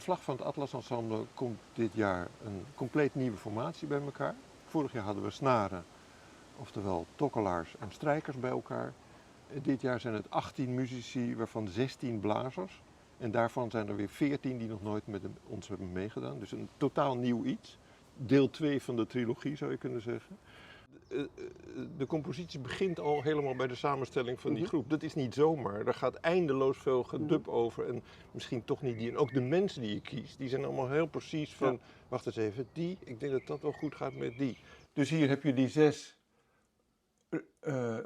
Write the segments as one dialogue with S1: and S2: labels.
S1: vlag van het Atlas Ensemble komt dit jaar een compleet nieuwe formatie bij elkaar. Vorig jaar hadden we snaren, oftewel tokkelaars en strijkers bij elkaar. Dit jaar zijn het 18 muzici, waarvan 16 blazers. En daarvan zijn er weer 14 die nog nooit met ons hebben meegedaan. Dus een totaal nieuw iets. Deel 2 van de trilogie zou je kunnen zeggen. De compositie begint al helemaal bij de samenstelling van die groep. Dat is niet zomaar. Daar gaat eindeloos veel gedub over. En misschien toch niet die. En ook de mensen die je kiest, die zijn allemaal heel precies van... Wacht eens even, die, ik denk dat dat wel goed gaat met die. Dus hier heb je die 6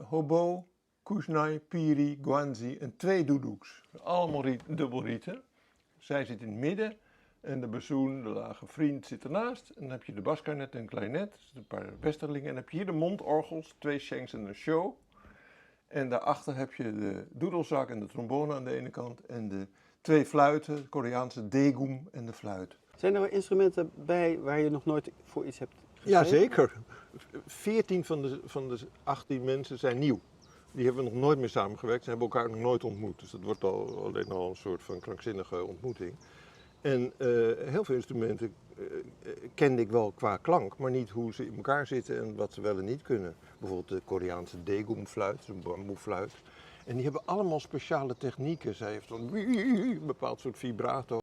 S1: hobo, kusnai, piri, guanzi en 2 doedoeks. Allemaal dubbelrieten. Zij zit in het midden. En de bassoon, de lage vriend, zit ernaast. En dan heb je de baskarnet en een klarinet, dus een paar westerlingen. En dan heb je hier de mondorgels, 2 shanks en een show. En daarachter heb je de doedelzak en de trombone aan de ene kant. En de 2 fluiten, de Koreaanse degum en de fluit.
S2: Zijn er instrumenten bij waar je nog nooit voor iets hebt geschreven?
S1: Jazeker. 14 van de 18 mensen zijn nieuw. Die hebben we nog nooit meer samengewerkt. Ze hebben elkaar nog nooit ontmoet. Dus dat wordt alleen al een soort van krankzinnige ontmoeting. En heel veel instrumenten kende ik wel qua klank, maar niet hoe ze in elkaar zitten en wat ze wel en niet kunnen. Bijvoorbeeld de Koreaanse degum-fluit, een bamboefluit. En die hebben allemaal speciale technieken. Zij heeft een bepaald soort vibrato.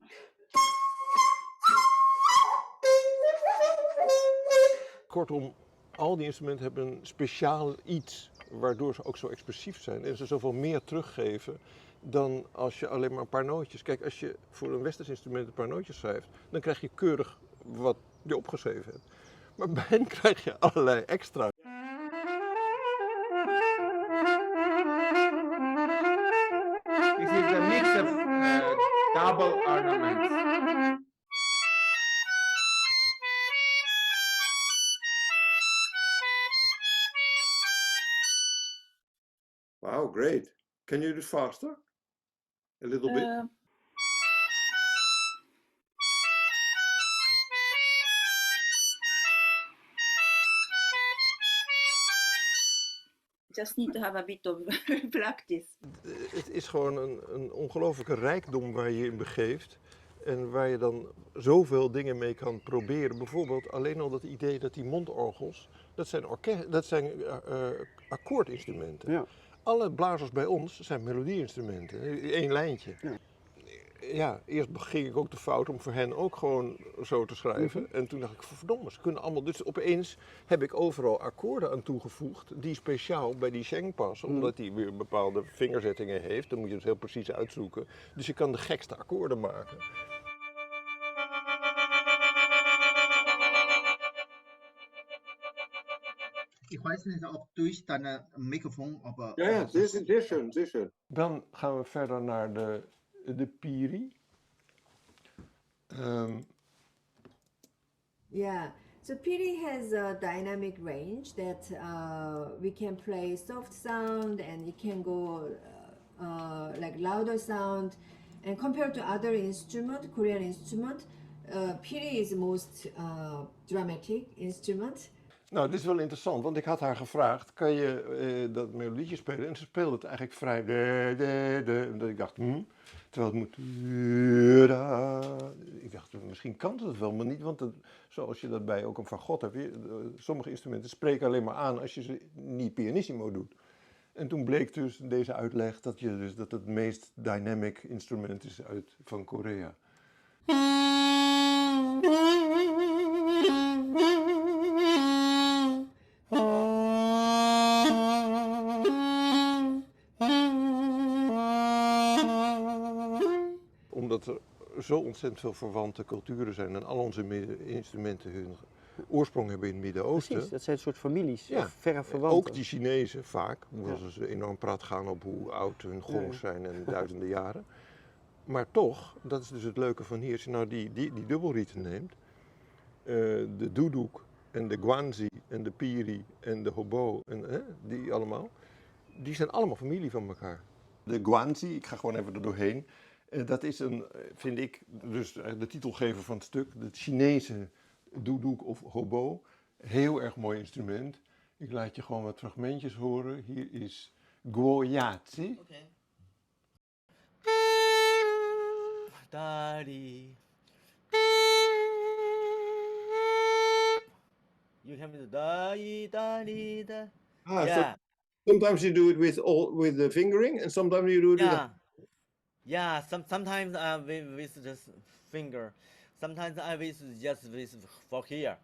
S1: Kortom, al die instrumenten hebben een speciaal iets, waardoor ze ook zo expressief zijn en ze zoveel meer teruggeven dan als je alleen maar een paar nootjes... Kijk, als je voor een westers instrument een paar nootjes schrijft, dan krijg je keurig wat je opgeschreven hebt. Maar bij hen krijg je allerlei extra.
S3: This is a mix of double ornaments.
S1: Wow, great. Can you do it faster? A little bit?
S4: Just need to have a bit of practice.
S1: Het is gewoon een ongelofelijke rijkdom waar je in begeeft. En waar je dan zoveel dingen mee kan proberen. Bijvoorbeeld alleen al dat idee dat die mondorgels, dat zijn akkoordinstrumenten.
S2: Ja.
S1: Alle blazers bij ons zijn melodieinstrumenten, 1 lijntje. Ja, eerst ging ik ook de fout om voor hen ook gewoon zo te schrijven. En toen dacht ik, verdomme, ze kunnen allemaal... Dus opeens heb ik overal akkoorden aan toegevoegd die speciaal bij die sheng passen. Omdat die weer bepaalde vingerzettingen heeft. Dan moet je het heel precies uitzoeken. Dus je kan de gekste akkoorden maken.
S3: Ich weiß nicht, ob durch deine Mikrofon, aber...
S1: Ja, dit is schön. Dan gaan we verder naar de piri.
S5: Yeah, so Piri has a dynamic range that we can play soft sound and it can go like louder sound. And compared to other instrument, Korean instrument, Piri is the most dramatic instrument.
S1: Nou, dit is wel interessant, want ik had haar gevraagd, kan je dat melodietje spelen? En ze speelde het eigenlijk vrij en dat ik dacht, terwijl het moet... Ik dacht, misschien kan het wel, maar niet, want zoals je dat bij ook een fagot hebt, sommige instrumenten spreken alleen maar aan als je ze niet pianissimo doet. En toen bleek dus deze uitleg dat dat het meest dynamic instrument is van Korea. Omdat er zo ontzettend veel verwante culturen zijn en al onze instrumenten hun oorsprong hebben in het Midden-Oosten.
S2: Precies, dat zijn een soort families,
S1: Ja,
S2: verre verwanten.
S1: ook die Chinezen vaak, hoewel ze enorm praat gaan op hoe oud hun gongs zijn en duizenden jaren. Maar toch, dat is dus het leuke van hier, als je nou die dubbelrieten neemt, de doedoek en de guanzi en de piri en de hobo, en, die allemaal, die zijn allemaal familie van elkaar. De guanzi, ik ga gewoon even er doorheen, dat is vind ik, dus de titelgever van het stuk, het Chinese doedoek of hobo. Heel erg mooi instrument. Ik laat je gewoon wat fragmentjes horen. Hier is guoyazi.
S6: Dari You can do da da da.
S1: Ah, so
S6: Yeah,
S1: sometimes you do it with the fingering, and sometimes you do it with the.
S6: yeah, yeah. Sometimes with just finger. Sometimes I with just with for here.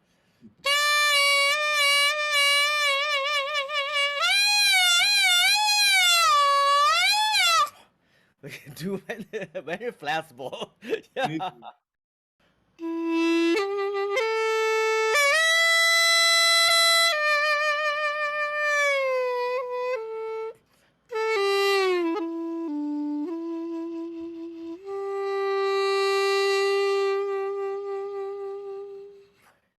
S6: We can do very, very flexible. Yeah.